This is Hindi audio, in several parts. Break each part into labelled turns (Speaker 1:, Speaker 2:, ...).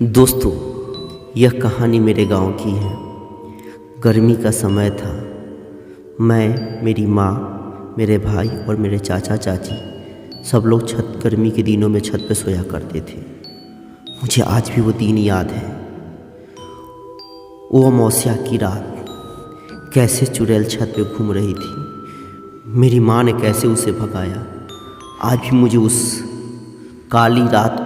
Speaker 1: दोस्तों, यह कहानी मेरे गांव की है। गर्मी का समय था। मैं, मेरी माँ, मेरे भाई और मेरे चाचा चाची सब लोग गर्मी के दिनों में छत पे सोया करते थे। मुझे आज भी वो दिन याद है। वो अमावस्या की रात कैसे चुड़ैल छत पे घूम रही थी। मेरी माँ ने कैसे उसे भगाया। आज भी मुझे उस काली रात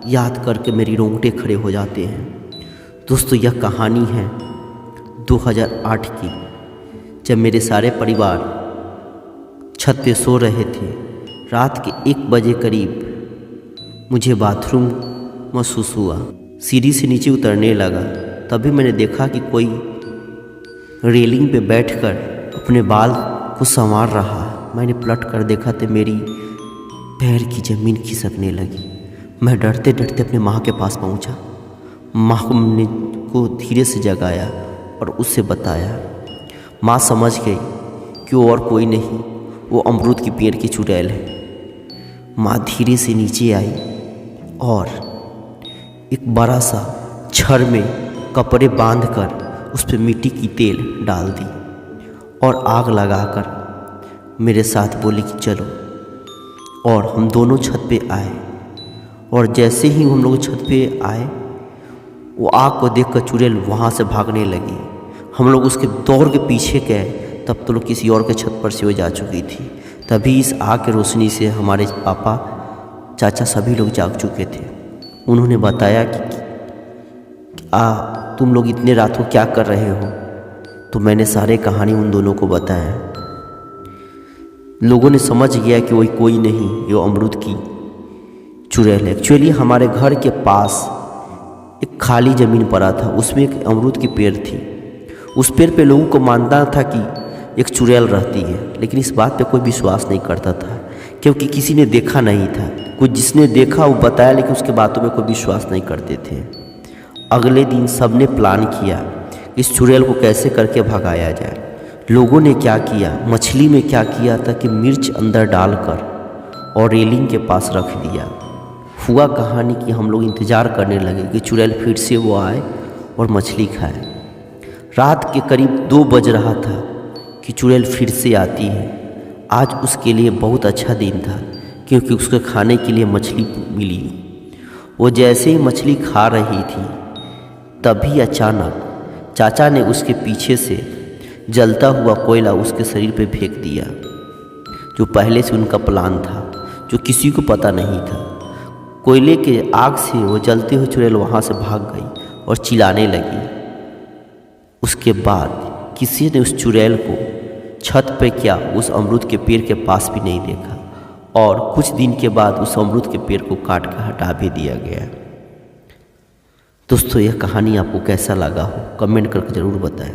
Speaker 1: याद करके मेरी रोंगटे खड़े हो जाते हैं। दोस्तों, यह कहानी है 2008 की, जब मेरे सारे परिवार छत पे सो रहे थे। रात के 1 बजे करीब मुझे बाथरूम महसूस हुआ। सीढ़ी से नीचे उतरने लगा, तभी मैंने देखा कि कोई रेलिंग पे बैठकर अपने बाल को संवार रहा है। मैंने पलट कर देखा तो मेरी पैर की ज़मीन खिसकने लगी। मैं डरते डरते अपने माँ के पास पहुँचा। माँ को धीरे से जगाया और उससे बताया। माँ समझ गई कि वो और कोई नहीं, वो अमरूद की पेड़ की चुड़ैल है। माँ धीरे से नीचे आई और एक बड़ा सा छड़ में कपड़े बांधकर उस पर मिट्टी की तेल डाल दी और आग लगाकर मेरे साथ बोली कि चलो। और हम दोनों छत पे आए और जैसे ही हम लोग छत पे आए, वो आग को देखकर चुड़ैल वहाँ से भागने लगी। हम लोग उसके दौड़ के पीछे गए, तब तो लोग किसी और के छत पर से वो जा चुकी थी। तभी इस आग की रोशनी से हमारे पापा, चाचा सभी लोग जाग चुके थे। उन्होंने बताया कि तुम लोग इतने रात को क्या कर रहे हो। तो मैंने सारे कहानी उन दोनों को बताया। लोगों ने समझ गया कि वही कोई नहीं, ये अमरूद की चुड़ैल है। एक्चुअली हमारे घर के पास एक खाली ज़मीन पड़ा था, उसमें एक अमरूद की पेड़ थी। उस पेड़ पे लोगों को मानना था कि एक चुड़ैल रहती है, लेकिन इस बात पे कोई विश्वास नहीं करता था, क्योंकि किसी ने देखा नहीं था। कुछ जिसने देखा वो बताया, लेकिन उसके बातों में कोई विश्वास नहीं करते थे। अगले दिन सब ने प्लान किया इस चुड़ैल को कैसे करके भगाया जाए। लोगों ने क्या किया, मछली में क्या किया था कि मिर्च अंदर डालकर और रेलिंग के पास रख दिया। हुआ कहानी कि हम लोग इंतज़ार करने लगे कि चुड़ैल फिर से वो आए और मछली खाए। रात के करीब 2 बज रहा था कि चुड़ैल फिर से आती है। आज उसके लिए बहुत अच्छा दिन था, क्योंकि उसके खाने के लिए मछली मिली। वो जैसे ही मछली खा रही थी, तभी अचानक चाचा ने उसके पीछे से जलता हुआ कोयला उसके शरीर पे फेंक दिया, जो पहले से उनका प्लान था, जो किसी को पता नहीं था। कोयले के आग से वो जलते हुए चुड़ैल वहाँ से भाग गई और चिल्लाने लगी। उसके बाद किसी ने उस चुड़ैल को छत पे क्या, उस अमरूद के पेड़ के पास भी नहीं देखा। और कुछ दिन के बाद उस अमरूद के पेड़ को काट कर हटा भी दिया गया। दोस्तों, यह कहानी आपको कैसा लगा हो कमेंट करके ज़रूर बताएं।